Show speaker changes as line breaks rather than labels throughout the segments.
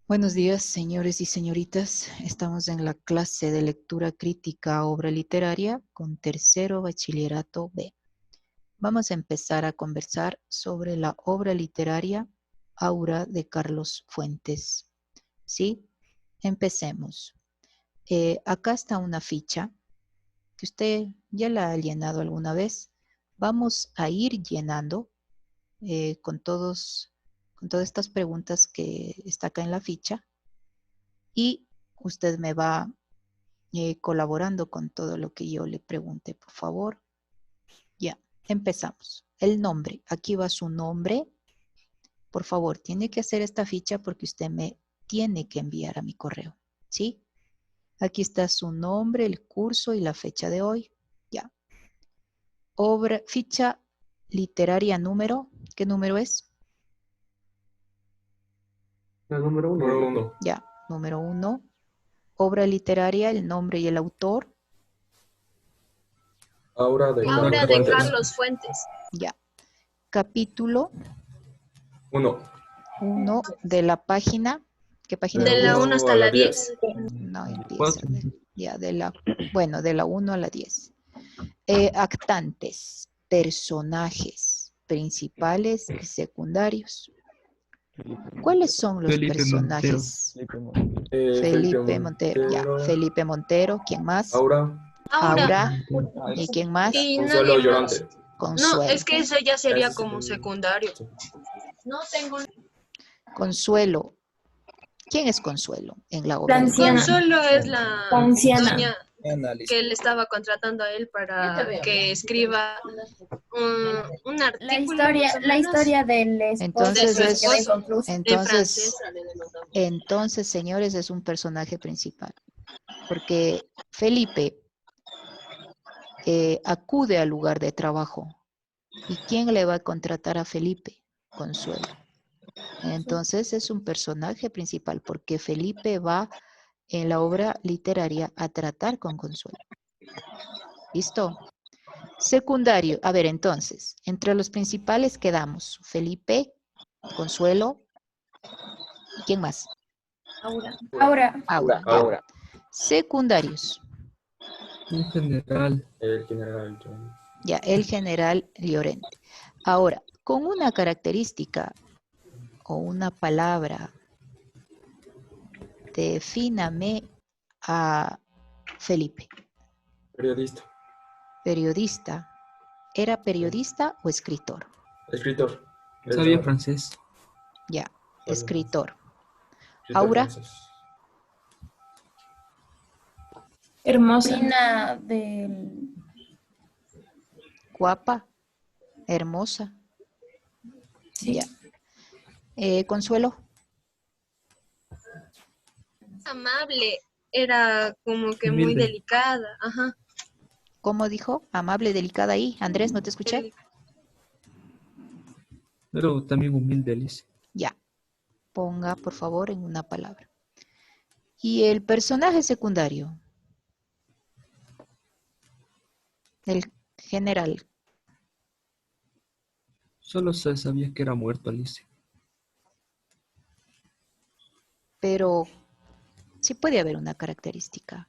Buenos días, señores y señoritas. Estamos en la clase de lectura crítica obra literaria con tercero bachillerato B. Vamos a empezar a conversar sobre la obra literaria Aura de Carlos Fuentes. ¿Sí? Empecemos. Acá está una ficha que usted ya la ha llenado alguna vez. Vamos a ir llenando con todas estas preguntas que está acá en la ficha. Y usted me va colaborando con todo lo que yo le pregunte, por favor. Ya, empezamos. El nombre. Aquí va su nombre. Por favor, tiene que hacer esta ficha porque usted me tiene que enviar a mi correo. ¿Sí? Aquí está su nombre, el curso y la fecha de hoy. Ya. Obra, ficha literaria número. ¿Qué número es?
La número uno.
Número 1.
Ya, número 1. Obra literaria, el nombre y el autor.
Aura de
Aura
Carlos
de
Fuentes.
Carlos Fuentes.
Ya. Capítulo
1.
1 de la página. ¿Qué página
De la
empieza?
1 hasta la 10.
No empieza.
Cuatro.
Ya, de la 1 a la 10. Actantes, personajes principales y secundarios. ¿Cuáles son los
Felipe
personajes?
Montero.
Felipe Montero. Ya, Felipe Montero. ¿Quién más?
Aura.
Aura. ¿Y quién más?
Y
Consuelo
nadie
Llorante.
más. No,
Consuelo.
es que eso ya sería
Ese
como
es el-
secundario.
Sí.
No tengo.
Consuelo. ¿Quién es Consuelo en la obra?
La anciana.
Consuelo es la
Anciana.
doña que él estaba contratando a él para que escriba un artículo. más o
La
menos,
historia del esposo
Entonces
de su
es,
queda
esposo,
inconclusa.
en francés.
entonces, señores, es un personaje principal. Porque Felipe acude al lugar de trabajo. ¿Y quién le va a contratar a Felipe? Consuelo. Entonces es un personaje principal porque Felipe va en la obra literaria a tratar con Consuelo. ¿Listo? Secundario. A ver, entonces, entre los principales quedamos Felipe, Consuelo, ¿y quién más?
Aura.
Aura. Ya.
Aura.
Secundarios.
En general,
El general John.
Ya, el general Llorente. Ahora, con una característica o una palabra, defíname a Felipe.
Periodista.
Periodista. ¿Era periodista o escritor?
Escritor.
sabía francés.
Ya,
Sabía
escritor.
Escritor
Aura.
francés.
Hermosa. Reina del...
Guapa, hermosa.
Sí.
Ya. Consuelo.
Amable, era como que muy
Humilde.
delicada. Ajá.
¿Cómo dijo? Amable, delicada ahí. Andrés, ¿no te escuché?
Pero también humilde, Alice.
Ya. Ponga, por favor, en una palabra. Y el personaje secundario. El general.
Solo se sabía que era muerto, Alice.
Pero sí puede haber una característica.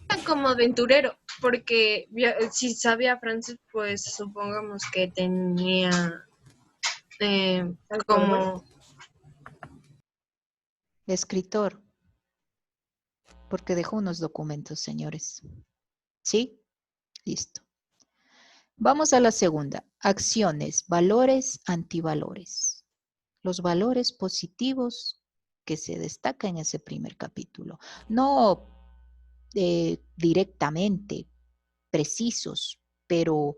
Era como aventurero, porque si sabía francés, pues supongamos que tenía como...
Escritor. Porque dejó unos documentos, señores. ¿Sí? Listo. Vamos a la segunda. Acciones, valores, antivalores. Los valores positivos que se destacan en ese primer capítulo. No directamente precisos, pero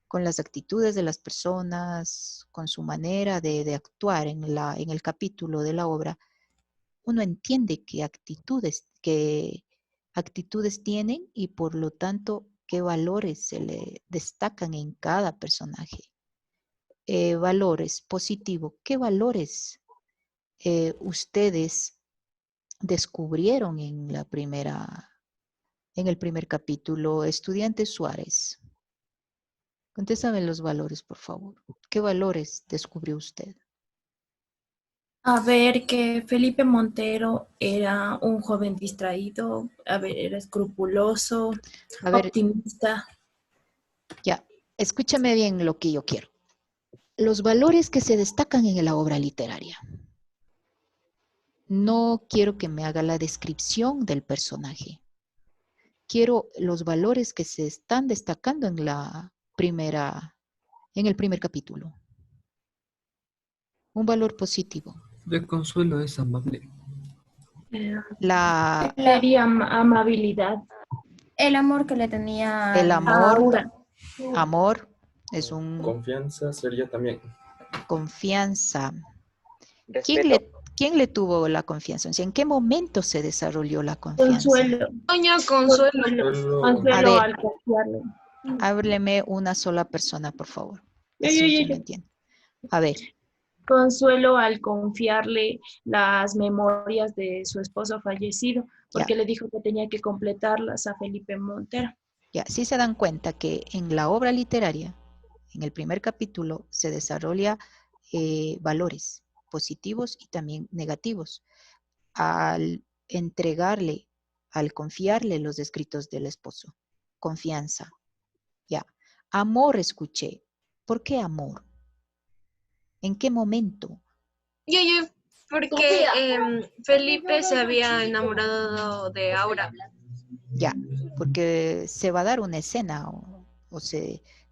con las actitudes de las personas, con su manera de actuar en el capítulo de la obra, uno entiende qué actitudes tienen y por lo tanto qué valores se le destacan en cada personaje. Valores positivos. ¿Qué valores ustedes descubrieron en el primer capítulo? Estudiante Suárez. Contéstame los valores, por favor. ¿Qué valores descubrió usted?
A ver, que Felipe Montero era un joven distraído, a ver, era escrupuloso,
A ver,
optimista.
ya, escúchame bien lo que yo quiero. Los valores que se destacan en la obra literaria. No quiero que me haga la descripción del personaje. Quiero los valores que se están destacando en el primer capítulo. Un valor positivo.
De Consuelo es amable.
La,
Sería amabilidad.
El amor que le tenía
el amor,
Aura.
amor es un
Confianza sería también.
confianza.
Respeto.
¿Quién le tuvo la confianza? O sea, ¿en qué momento se desarrolló la confianza?
Consuelo.
Doña Consuelo.
Solo-
A
Consuelo
ver.
al confiarle.
Hábleme una sola persona, por favor.
Ya,
Así
ya,
yo
ya.
me entiendo. A ver,
Consuelo al confiarle las memorias de su esposo fallecido, porque le dijo que tenía que completarlas a Felipe Montero.
ya, sí se dan cuenta que en la obra literaria, en el primer capítulo, se desarrolla valores positivos y también negativos. Al entregarle, al confiarle los escritos del esposo. Confianza. Ya. Amor escuché. ¿Por qué amor? ¿En qué momento?
Yo, porque Felipe se había enamorado de Aura.
Ya, porque se va a dar una escena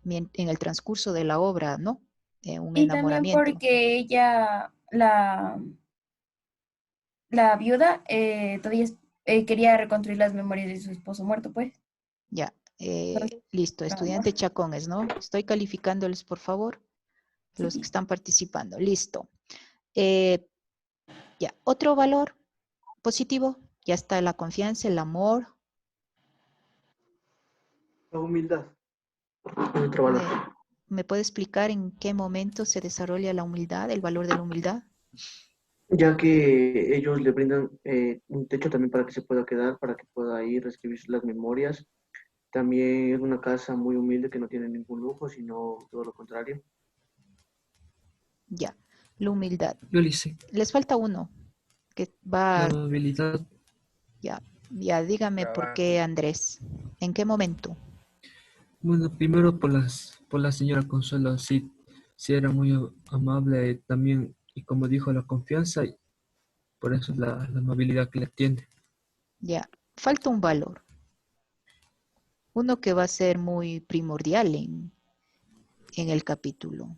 en el transcurso de la obra, ¿no? Un
y también
enamoramiento.
porque ella, la viuda, todavía quería reconstruir las memorias de su esposo muerto, pues.
Ya, listo. Estudiante Chacones, ¿no? Estoy calificándoles, por favor, los que están participando. Listo. Ya, otro valor positivo. Ya está la confianza, el amor.
La humildad. Otro valor.
¿Me puede explicar en qué momento se desarrolla la humildad, el valor de la humildad?
Ya que ellos le brindan un techo también para que se pueda quedar, para que pueda ir a escribir las memorias. También es una casa muy humilde que no tiene ningún lujo, sino todo lo contrario.
Ya, la humildad.
Yo le hice.
Les falta uno que
La
va,
amabilidad.
ya, dígame por qué, Andrés. ¿En qué momento?
Bueno, primero por la señora Consuelo, sí, sí era muy amable también, y como dijo, la confianza, y por eso la amabilidad que le tiene.
Ya, falta un valor. Uno que va a ser muy primordial en el capítulo.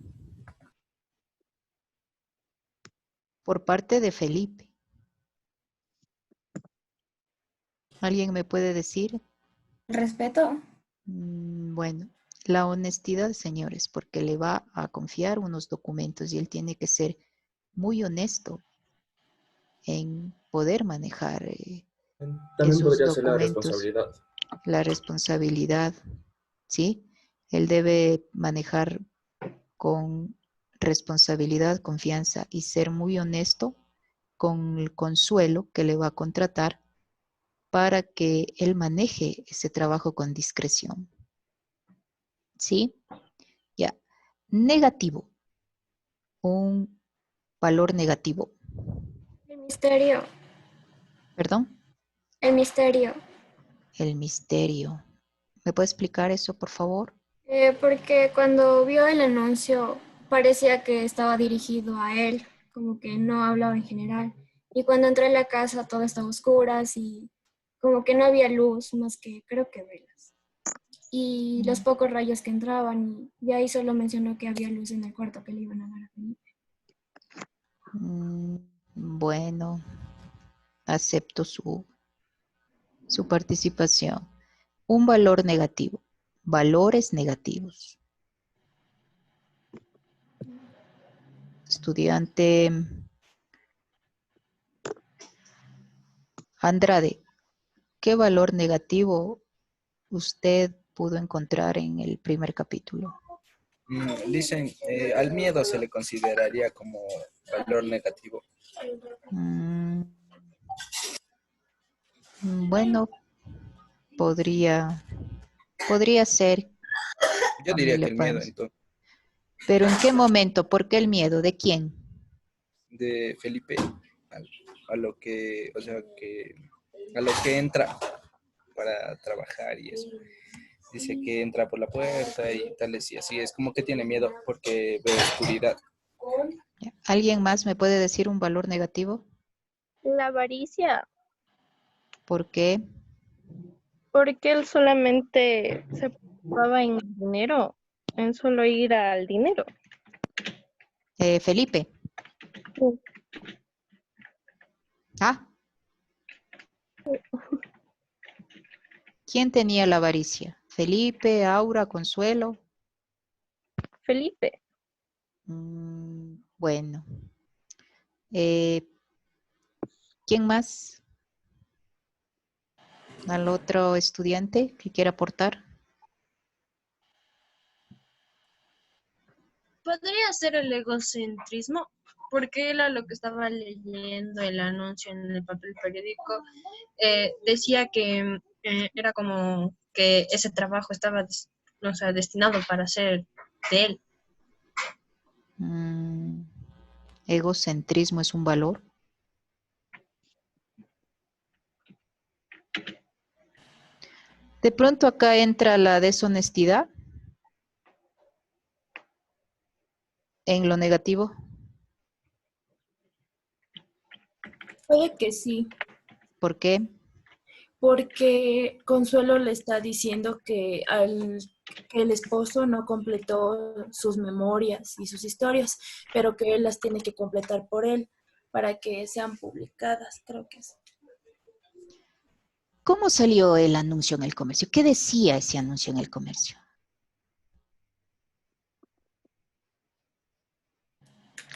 Por parte de Felipe. ¿Alguien me puede decir?
Respeto.
Bueno, la honestidad, señores, porque le va a confiar unos documentos y él tiene que ser muy honesto en poder manejar
También
esos
podría ser la
documentos.
responsabilidad.
La responsabilidad, ¿sí? Él debe manejar con responsabilidad, confianza y ser muy honesto con el Consuelo que le va a contratar para que él maneje ese trabajo con discreción. ¿Sí? Ya. Negativo. Un valor negativo.
El misterio.
¿Perdón?
El misterio.
El misterio. ¿Me puede explicar eso, por favor?
Porque cuando vio el anuncio parecía que estaba dirigido a él, como que no hablaba en general. Y cuando entré a la casa todo estaba a oscuras y como que no había luz más que creo que velas. Y los pocos rayos que entraban y ahí solo mencionó que había luz en el cuarto que le iban a dar a Felipe.
Bueno, acepto su participación. Un valor negativo. Valores negativos. Estudiante Andrade, ¿qué valor negativo usted pudo encontrar en el primer capítulo?
Dicen, al miedo se le consideraría como valor negativo.
Bueno, podría ser.
Yo diría que el miedo, entonces.
Pero ¿en qué momento? ¿Por qué el miedo? ¿De quién?
de Felipe a lo que, o sea, que a lo que entra para trabajar y eso. Dice que entra por la puerta y tales y así. Es como que tiene miedo porque ve oscuridad.
¿Alguien más me puede decir un valor negativo?
La avaricia,
¿Por qué?
porque él solamente se preocupaba en el dinero, en solo ir al dinero.
Felipe. Ah. ¿Quién tenía la avaricia? ¿Felipe, Aura, Consuelo?
Felipe.
Bueno. ¿Quién más? ¿Al otro estudiante que quiera aportar?
Podría ser el egocentrismo, porque era lo que estaba leyendo el anuncio en el papel periódico. Decía que era como que ese trabajo estaba destinado para ser de él.
¿Egocentrismo es un valor? De pronto acá entra la deshonestidad en lo negativo.
Puede que sí.
¿Por qué?
Porque Consuelo le está diciendo que el esposo no completó sus memorias y sus historias, pero que él las tiene que completar por él para que sean publicadas, creo que es.
¿Cómo salió el anuncio en el comercio? ¿Qué decía ese anuncio en el comercio?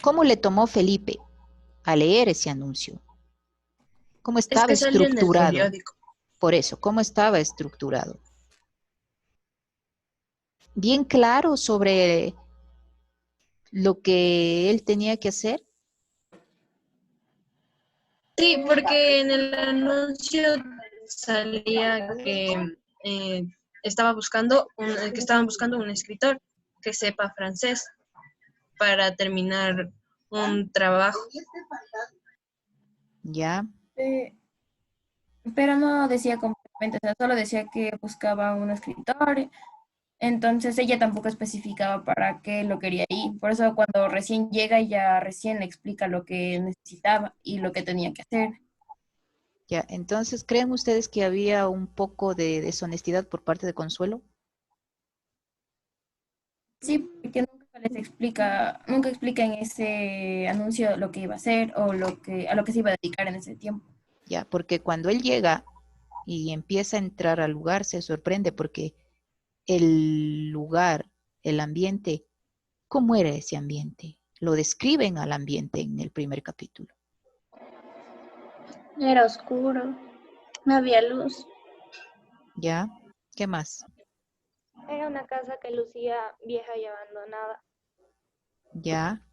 ¿Cómo le tomó Felipe a leer ese anuncio? ¿Cómo estaba
salió en el
estructurado?
periódico.
Por eso, ¿cómo estaba estructurado? Bien claro sobre lo que él tenía que hacer.
Sí, porque en el anuncio salía que estaban buscando un escritor que sepa francés para terminar un trabajo.
Ya.
Pero no decía completamente, o sea, solo decía que buscaba un escritor. Entonces ella tampoco especificaba para qué lo quería ir. Por eso cuando recién llega, ella recién le explica lo que necesitaba y lo que tenía que hacer.
Ya, entonces, ¿creen ustedes que había un poco de deshonestidad por parte de Consuelo?
Sí, porque nunca explica en ese anuncio lo que iba a hacer o a lo que se iba a dedicar en ese tiempo.
Ya, porque cuando él llega y empieza a entrar al lugar, se sorprende porque el lugar, el ambiente, ¿cómo era ese ambiente? Lo describen al ambiente en el primer capítulo.
Era oscuro, no había luz.
¿Ya? ¿Qué más?
Era una casa que lucía vieja y abandonada.
¿Ya?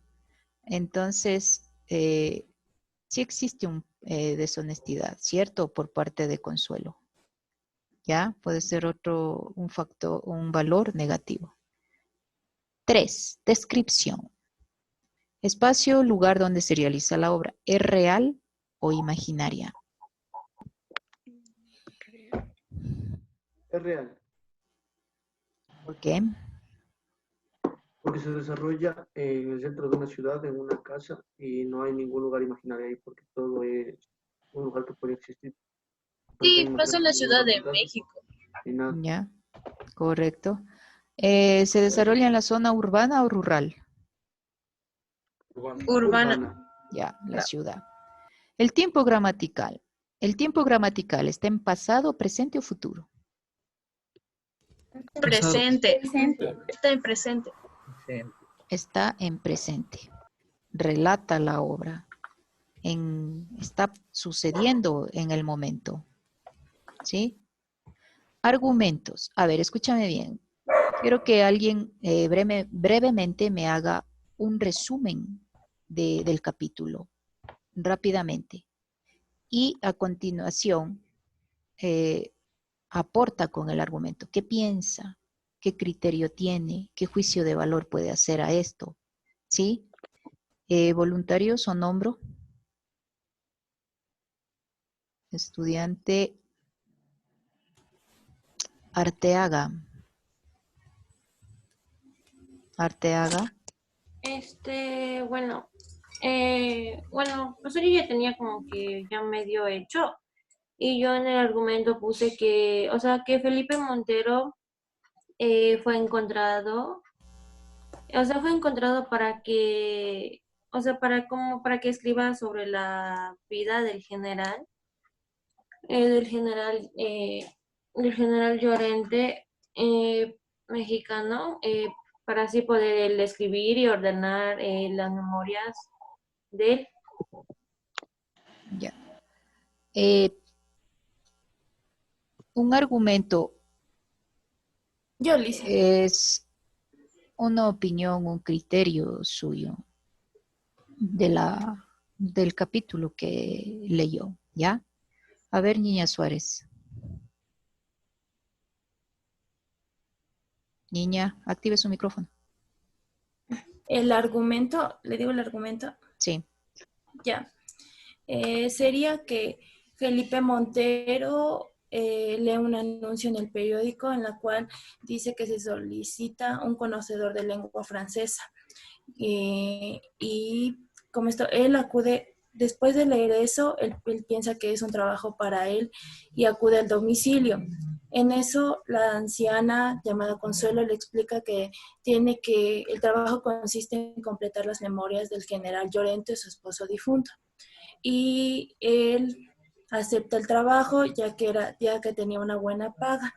Entonces, sí existe un deshonestidad, ¿cierto? Por parte de Consuelo. ¿Ya? Puede ser un factor, un valor negativo. 3. Descripción. Espacio, lugar donde se realiza la obra. ¿Es real o imaginaria?
Es real,
¿Por qué?
porque se desarrolla en el centro de una ciudad, en una casa, y no hay ningún lugar imaginario ahí, porque todo es un lugar que puede existir.
Sí, pasó en la Ciudad de México.
Y nada.
Ya, correcto. ¿Se desarrolla en la zona urbana o rural?
Urbana.
Ya, la ciudad. El tiempo gramatical. ¿El tiempo gramatical está en pasado, presente o futuro?
Presente. Está en presente.
Está en presente. Relata la obra. Está sucediendo en el momento. ¿Sí? Argumentos. A ver, escúchame bien. Quiero que alguien brevemente me haga un resumen del capítulo, rápidamente. Y a continuación, aporta con el argumento. ¿Qué piensa? ¿Qué criterio tiene? ¿Qué juicio de valor puede hacer a esto? ¿Sí? Voluntarios o nombro. Estudiante Arteaga. Arteaga.
Bueno, eso yo ya tenía como que ya medio hecho y yo en el argumento puse que, o sea, que Felipe Montero fue encontrado, fue encontrado para que, para que escriba sobre la vida del general, del general Llorente, mexicano, para así poder él escribir y ordenar las memorias de él.
Ya. Un argumento
Yo, Alicia.
es una opinión, un criterio suyo del capítulo que leyó, ¿ya? A ver, niña Suárez. Niña, active su micrófono.
El argumento, ¿le digo el argumento?
Sí.
Ya. Sería que Felipe Montero lee un anuncio en el periódico en la cual dice que se solicita un conocedor de lengua francesa. Y como esto, él acude, después de leer eso, él piensa que es un trabajo para él y acude al domicilio. En eso, la anciana llamada Consuelo le explica que el trabajo consiste en completar las memorias del general Llorente, su esposo difunto. Y él acepta el trabajo ya que tenía una buena paga.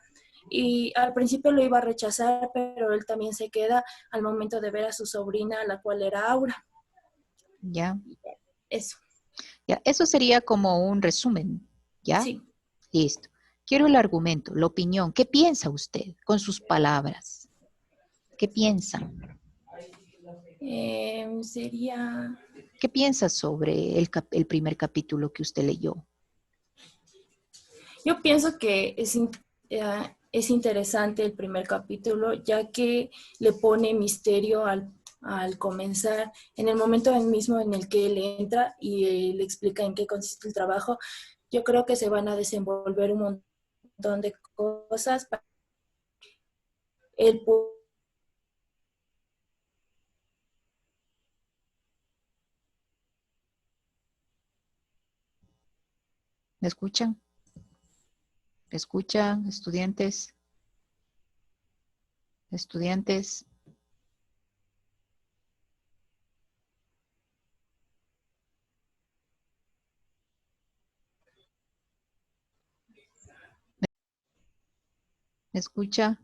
Y al principio lo iba a rechazar, pero él también se queda al momento de ver a su sobrina, la cual era Aura.
Ya.
Eso.
Ya, eso sería como un resumen, ¿ya?
Sí.
Listo. Quiero el argumento, la opinión. ¿Qué piensa usted con sus palabras? ¿Qué piensa?
Sería...
¿Qué piensa sobre el primer capítulo que usted leyó?
Yo pienso que es interesante el primer capítulo, ya que le pone misterio al comenzar. En el momento mismo en el que él entra y le explica en qué consiste el trabajo, yo creo que se van a desenvolver un montón de cosas para él.
¿Me escuchan? ¿Me escuchan, estudiantes? Estudiantes. ¿Me escucha?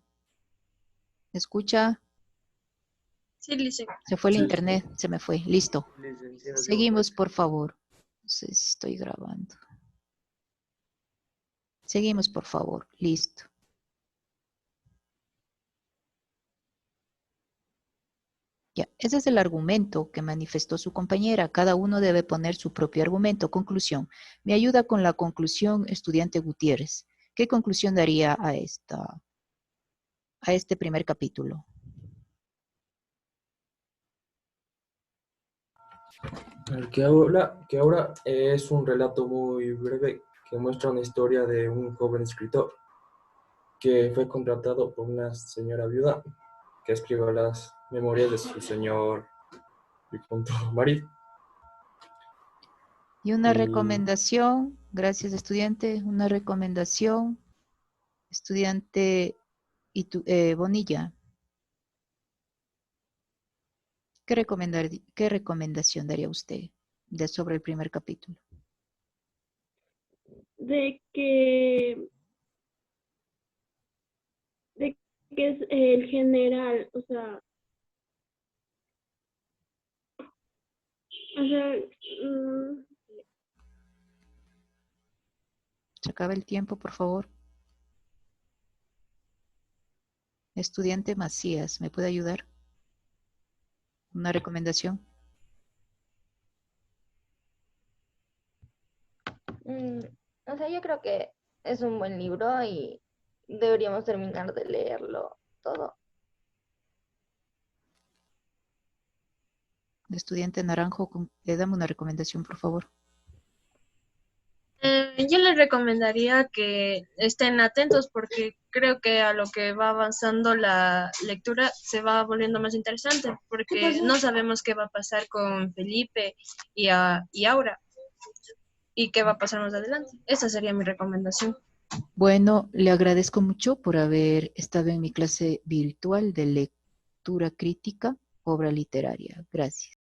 ¿Me escucha?
Sí, Lice.
Se fue el
Sí.
internet, se me fue. Listo.
Licenciada,
Seguimos, por favor. No sé si estoy grabando. Seguimos, por favor. Listo. Ya, ese es el argumento que manifestó su compañera. Cada uno debe poner su propio argumento. Conclusión. Me ayuda con la conclusión, estudiante Gutiérrez. ¿Qué conclusión daría a este primer capítulo?
Que ahora es un relato muy breve que muestra una historia de un joven escritor que fue contratado por una señora viuda que escribe las memorias de su señor difunto marido.
Y una
Y
recomendación, gracias estudiante, una recomendación, estudiante Bonilla. ¿Qué recomendación daría usted sobre el primer capítulo?
De que es el general,
Se acaba el tiempo, por favor. Estudiante Macías, ¿me puede ayudar? ¿Una recomendación?
Yo creo que es un buen libro y deberíamos terminar de leerlo todo.
estudiante naranjo, dame una recomendación, por favor.
Yo les recomendaría que estén atentos porque creo que a lo que va avanzando la lectura se va volviendo más interesante porque no sabemos qué va a pasar con Felipe y Aura y qué va a pasar más adelante. Esa sería mi recomendación.
Bueno, le agradezco mucho por haber estado en mi clase virtual de lectura crítica, obra literaria. Gracias.